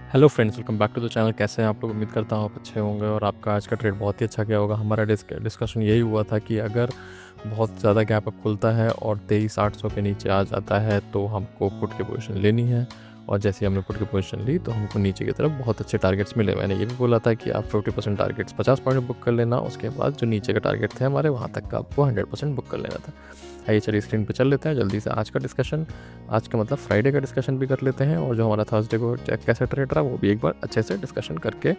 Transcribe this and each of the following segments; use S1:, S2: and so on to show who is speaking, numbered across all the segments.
S1: Hello friends, welcome back to the channel. कैसे हैं आप लोग? उम्मीद करता हूँ आप अच्छे होंगे और आपका आज का ट्रेड बहुत ही अच्छा गया होगा। हमारा डिस्कशन यही हुआ था कि अगर बहुत ज़्यादा गैप अप खुलता है और 23,800 के नीचे आ जाता है तो हमको पुट की पोजीशन लेनी है, और जैसे ही हमने पुट की पोजीशन ली तो हमको नीचे की तरफ बहुत अच्छे टारगेट्स मिले। मैंने ये भी बोला था कि आप 50% टारगेट्स 50 पॉइंट बुक कर लेना, उसके बाद जो नीचे के टारगेट थे हमारे वहाँ तक का आपको 100% बुक कर लेना था। आइए चलिए स्क्रीन पे चल लेते हैं जल्दी से आज का डिस्कशन। आज का मतलब फ्राइडे का डिस्कशन भी कर लेते हैं, और जो हमारा थर्सडे को कैसे ट्रेड रहा वो भी एक बार अच्छे से डिस्कशन करके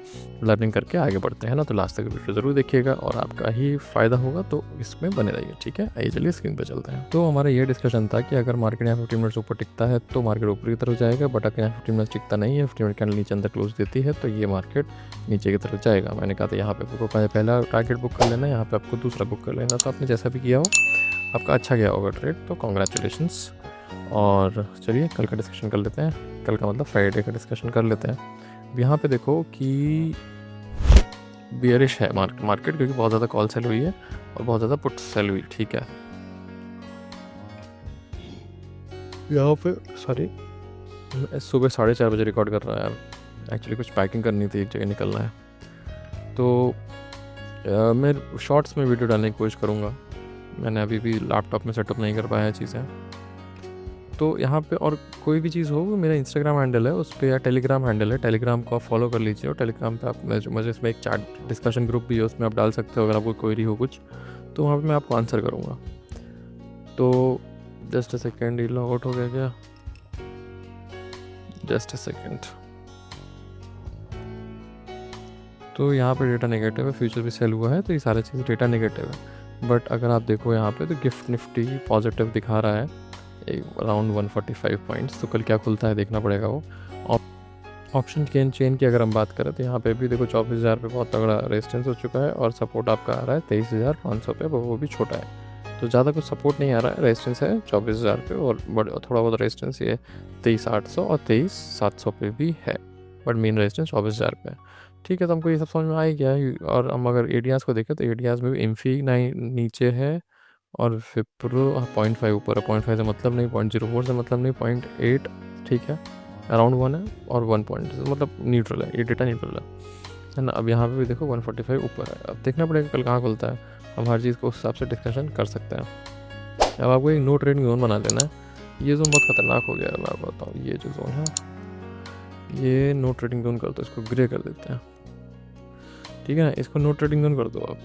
S1: लर्निंग करके आगे बढ़ते हैं ना। तो लास्ट तक वीडियो ज़रूर देखिएगा और आपका ही फ़ायदा होगा, तो इसमें बने रहिए। ठीक है, आइए चलिए स्क्रीन पर चलते हैं। तो हमारा ये डिस्कशन था कि अगर मार्केट यहाँ 15 मिनट्स ऊपर टिकता है तो मार्केट ऊपर की तरफ जाएगा, बट अगर यहाँ 15 मिनट्स टिकता नहीं है, 15 मिनट कैंडल नीचे अंदर क्लोज देती है तो ये मार्केट नीचे की तरफ जाएगा। मैंने कहा था यहाँ पे आपको पहला टारगेट बुक कर लेना, यहाँ पे आपको दूसरा बुक कर लेना। तो आपने जैसा भी किया हो आपका अच्छा गया होगा ट्रेड, तो कॉन्ग्रेचुलेशंस। और चलिए कल का डिस्कशन कर लेते हैं। कल का मतलब फ्राइडे का डिस्कशन कर लेते हैं। यहाँ पे देखो कि बियरिश है मार्केट क्योंकि बहुत ज़्यादा कॉल सेल हुई है और बहुत ज़्यादा पुट सेल हुई। ठीक है, यहाँ पे सॉरी सुबह 4:30 बजे रिकॉर्ड कर रहा है यार। एक्चुअली कुछ पैकिंग करनी थी, एक जगह निकलना है, तो मैं शॉर्ट्स में वीडियो डालने की कोशिश करूँगा। मैंने अभी भी लैपटॉप में सेटअप नहीं कर पाया है चीज़ें। तो यहाँ पे और कोई भी चीज़ हो, मेरा इंस्टाग्राम हैंडल है उस पर, या टेलीग्राम हैंडल है, टेलीग्राम को आप फॉलो कर लीजिए। और टेलीग्राम पे आप मुझे इसमें एक चैट डिस्कशन ग्रुप भी है, उसमें आप डाल सकते हो अगर आपको क्वेरी हो कुछ, तो वहाँ पे मैं आपको आंसर करूँगा। तो जस्ट अ सेकेंड, ये लॉग आउट हो गया क्या? Just a second. तो यहाँ पे डेटा नेगेटिव है, फ्यूचर भी सेल हुआ है, तो ये सारी चीज़ डेटा नेगेटिव है। बट अगर आप देखो यहाँ पे तो गिफ्ट निफ्टी पॉजिटिव दिखा रहा है अराउंड 145 पॉइंट्स। तो कल क्या खुलता है देखना पड़ेगा वो। ऑप्शन चेन की अगर हम बात करें तो यहाँ पे भी देखो 24,000 पे बहुत तगड़ा रेजिस्टेंस हो चुका है, और सपोर्ट आपका आ रहा है 23,500 पे, वो भी छोटा है। तो ज़्यादा कुछ सपोर्ट नहीं आ रहा है, रेजिस्टेंस है 24,000 पे, और थोड़ा बहुत रेजिस्टेंस ये 23,800 और 23,700 पे भी है, बट मेन रेजिस्टेंस 24,000 पे है। ठीक है, तो हमको ये सब समझ में आ ही गया है। और हम अगर एडियाज़ को देखें तो एडियाज़ में भी इन्फी नीचे है और विप्रो 0.5 ऊपर है। 0.5 से मतलब नहीं, 0.04 से मतलब नहीं, 0.8 ठीक है, अराउंड 1 है, और 1 पॉइंट मतलब न्यूट्रल है, ये डेटा न्यूट्रल है ना। अब यहाँ पे भी देखो 145 ऊपर है। अब देखना पड़ेगा कल कहाँ खुलता है, हम हर चीज़ को उस हिसाब से डिस्कशन कर सकते हैं। अब आपको एक नो ट्रेडिंग जोन बना देना है। ये जोन बहुत खतरनाक हो गया है, मैं आपको बताऊँ। ये जो जोन है ये नो ट्रेडिंग जोन कर दो, इसको ग्रे कर देते हैं। ठीक है ना, इसको नो ट्रेडिंग जोन कर दो आप।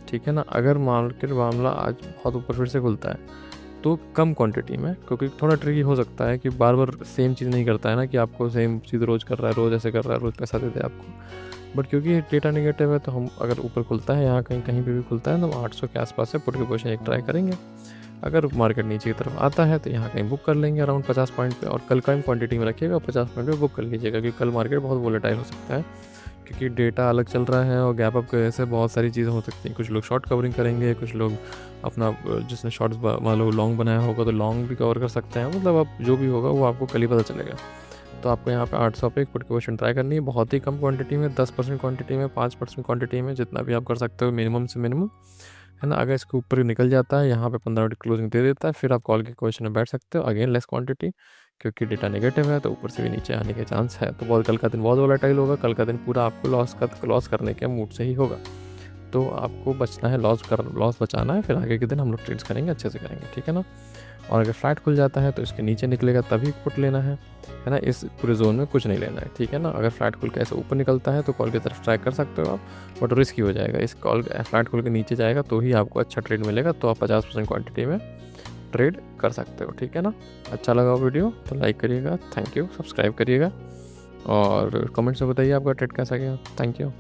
S1: ठीक है ना, अगर मार्केट मामला आज बहुत ऊपर फिर से खुलता है तो कम क्वांटिटी में, क्योंकि थोड़ा ट्रिकी हो सकता है कि बार बार सेम चीज़ नहीं करता है ना, कि आपको सेम चीज़ रोज़ कर रहा है, रोज़ ऐसे कर रहा है, रोज़ पैसा देते हैं आपको। बट क्योंकि डेटा नेगेटिव है तो हम अगर ऊपर खुलता है, यहाँ कहीं कहीं पे भी खुलता है, तो 800 के आसपास से पुट की पोजीशन एक ट्राई करेंगे। अगर मार्केट नीचे की तरफ आता है तो यहाँ कहीं बुक कर लेंगे अराउंड 50 पॉइंट पे, और कल कम क्वांटिटी में रखिएगा, 50 पॉइंट पे बुक कर लीजिएगा, क्योंकि कल मार्केट बहुत वोलेटाइल हो सकता है, क्योंकि डेटा अलग चल रहा है और गैप अप की वजह से बहुत सारी चीज़ें हो सकती हैं। कुछ लोग शॉर्ट कवरिंग करेंगे, कुछ लोग अपना जिसने शॉर्ट्स मान लो लॉन्ग बनाया होगा तो लॉन्ग भी कवर कर सकते हैं। मतलब अब जो भी होगा वो आपको कल ही पता चलेगा। तो आपको यहाँ पे 800 पे एक पुट की पोजीशन ट्राई करनी है, बहुत ही कम क्वांटिटी में, 10% क्वांटिटी में, 5% क्वांटिटी में, जितना भी आप कर सकते हो मिनिमम से मिनिमम, है ना। अगर इसके ऊपर निकल जाता है, यहाँ पे 15 मिनट क्लोजिंग दे देता है, फिर आप कॉल के क्वेश्चन में बैठ सकते हो। अगेन लेस क्वांटिटी, क्योंकि डेटा नेगेटिव है तो ऊपर से भी नीचे आने के चांस है। तो बहुत कल का दिन बहुत वोलेटाइल होगा। कल का दिन पूरा आपको लॉस करने के मूड से ही होगा। तो आपको बचना है, लॉस बचाना है, फिर आगे के दिन हम लोग ट्रेड्स करेंगे, अच्छे से करेंगे। ठीक है ना। और अगर फ्लैट खुल जाता है तो इसके नीचे निकलेगा तभी पुट लेना है ना। इस पूरे जोन में कुछ नहीं लेना है। ठीक है ना। अगर फ्लैट खुल के ऐसे ऊपर निकलता है तो कॉल की तरफ ट्राई कर सकते हो आप, बट रिस्की हो जाएगा। इस फ्लैट खुल के नीचे जाएगा तो ही आपको अच्छा ट्रेड मिलेगा, तो आप 50% क्वांटिटी में ट्रेड कर सकते हो। ठीक है ना। अच्छा लगा वीडियो तो लाइक करिएगा, थैंक यू, सब्सक्राइब करिएगा, और कमेंट्स में बताइए आपका ट्रेड कैसा गया। Thank you.